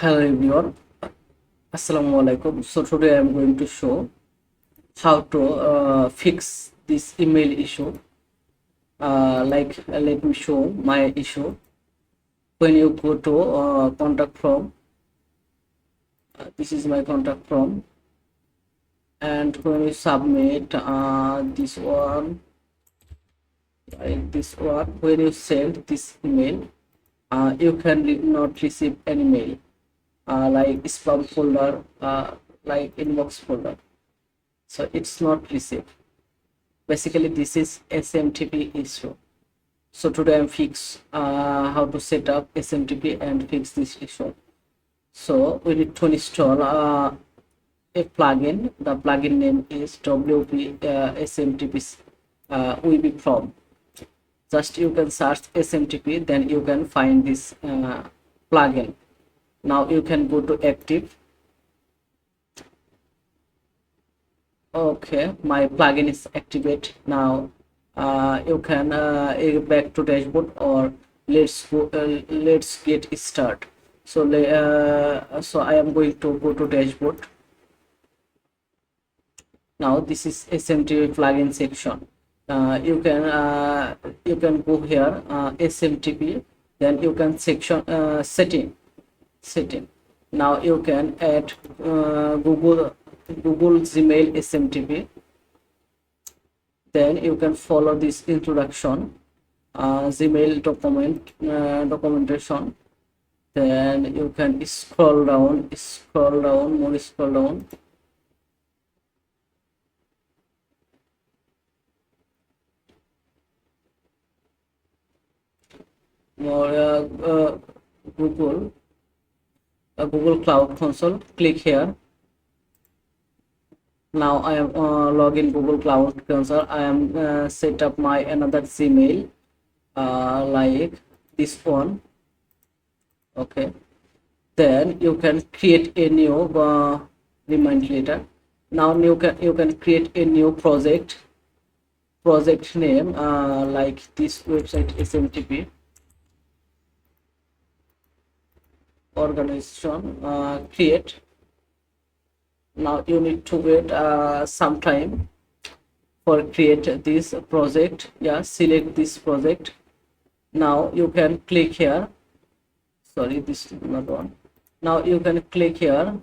Hello everyone, Assalamu alaikum. So today I am going to show how to fix this email issue. Let me show my issue. When you go to contact form, this is my contact form, and when you submit this one, like this one, when you send this email, you can not receive any mail. Like spam folder, like inbox folder, so it's not received. Basically this is SMTP issue. So today I'm fix how to set up SMTP and fix this issue. So we need to install a plugin. The plugin name is WP SMTP WP from. Just you can search SMTP, then you can find this plugin. Now you can go to active. Okay, my plugin is activate now. You can back to dashboard, or let's get start. So I am going to go to dashboard. Now this is SMTP plugin section. You can go here, SMTP, then you can section setting. Now you can add Google Gmail SMTP. Then you can follow this introduction, Gmail documentation. Then you can scroll down, more scroll down. More Google Cloud Console. Click here. Now I am login Google Cloud Console. I am set up my another Gmail, like this one. Okay, then you can create a new remind later. Now you can create a new project name, like this website SMTP organization. Create. Now you need to wait some time for create this project. Yeah, select this project. Now you can click here. Sorry, this is not one. Now you can click here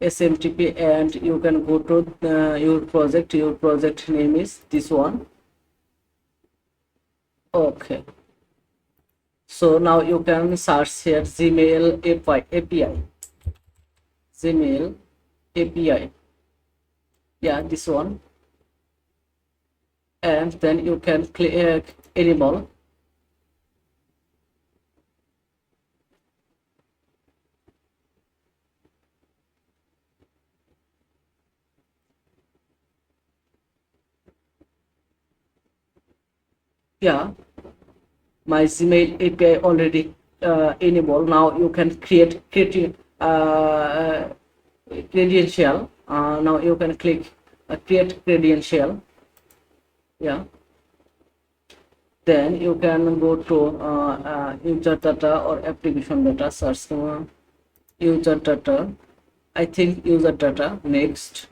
SMTP, and you can go to your project name is this one. Okay, so now you can search here Gmail API. Gmail API, yeah, this one, and then you can click enable. Yeah, my Gmail API already enabled. Now you can create credential. Now you can click create credential. Yeah, then you can go to user data or application data. Search user data. I think user data. Next,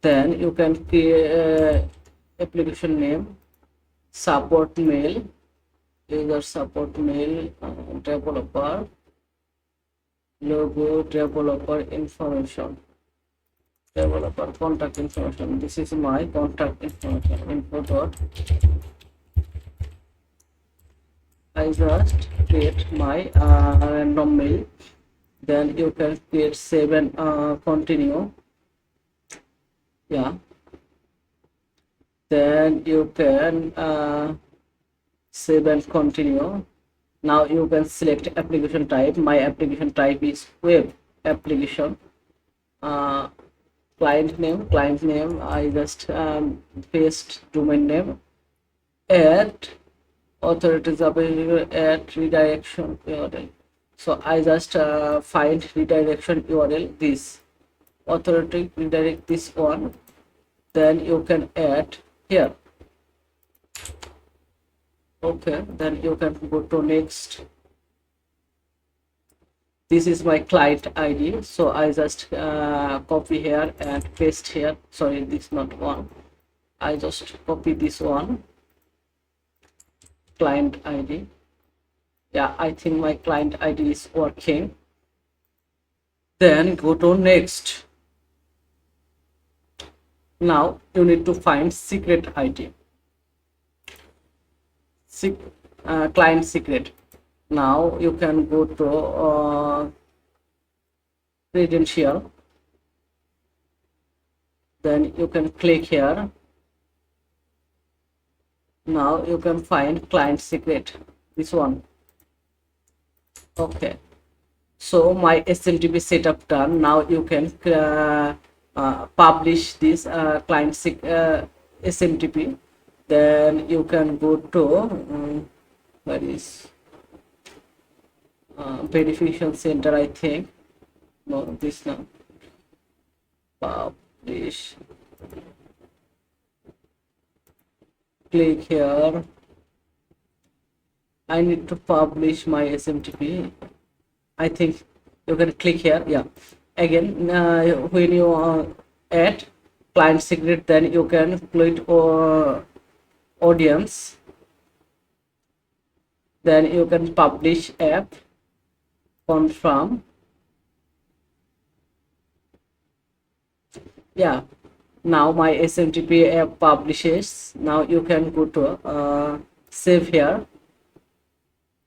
then you can create application name, support mail, user support mail, developer logo, developer information, developer contact information. This is my contact information. Info dot. I just create my random mail. Then you can create save and continue. Yeah, then you can save and continue. Now you can select application type. My application type is web application. Client name, I just paste domain name. Add authorities, add redirection URL. So I just find redirection URL, this authority redirect this one. Then you can add here. Okay, then you can go to next. this is my client ID, so I just copy here and paste here. Sorry, this not one. I just copy this one, client ID. Yeah, I think my client ID is working. Then go to next. Now you need to find secret ID, client secret. Now you can go to credential, then you can click here. Now you can find client secret, this one. Okay, so my SMTP setup done. Now you can publish this client SMTP. Then you can go to where is verification center, I think. No, this now. Publish. Click here. I need to publish my SMTP. I think you can click here. Yeah. Again, when you add client secret, then you can click audience. Then you can publish app, confirm. Yeah, now my SMTP app publishes. Now you can go to save here.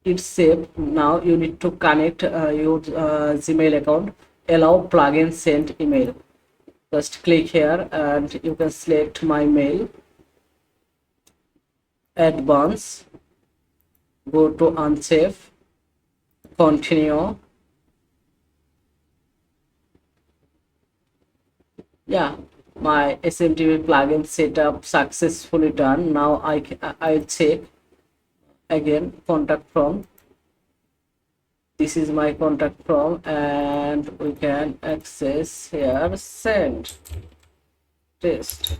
It's saved. Now you need to connect your Gmail account. Allow plugin send email. Just click here and you can select my mail. Advance. Go to unsave. Continue. Yeah, my SMTP plugin setup successfully done. Now I'll check again contact from. This is my contact from, and we can access here send test.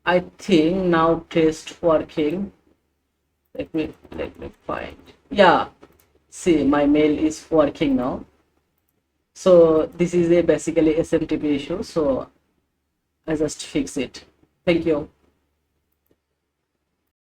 I think now test working. Let me find. Yeah, see, my mail is working now. So this is a basically SMTP issue, so I just fix it. Thank you.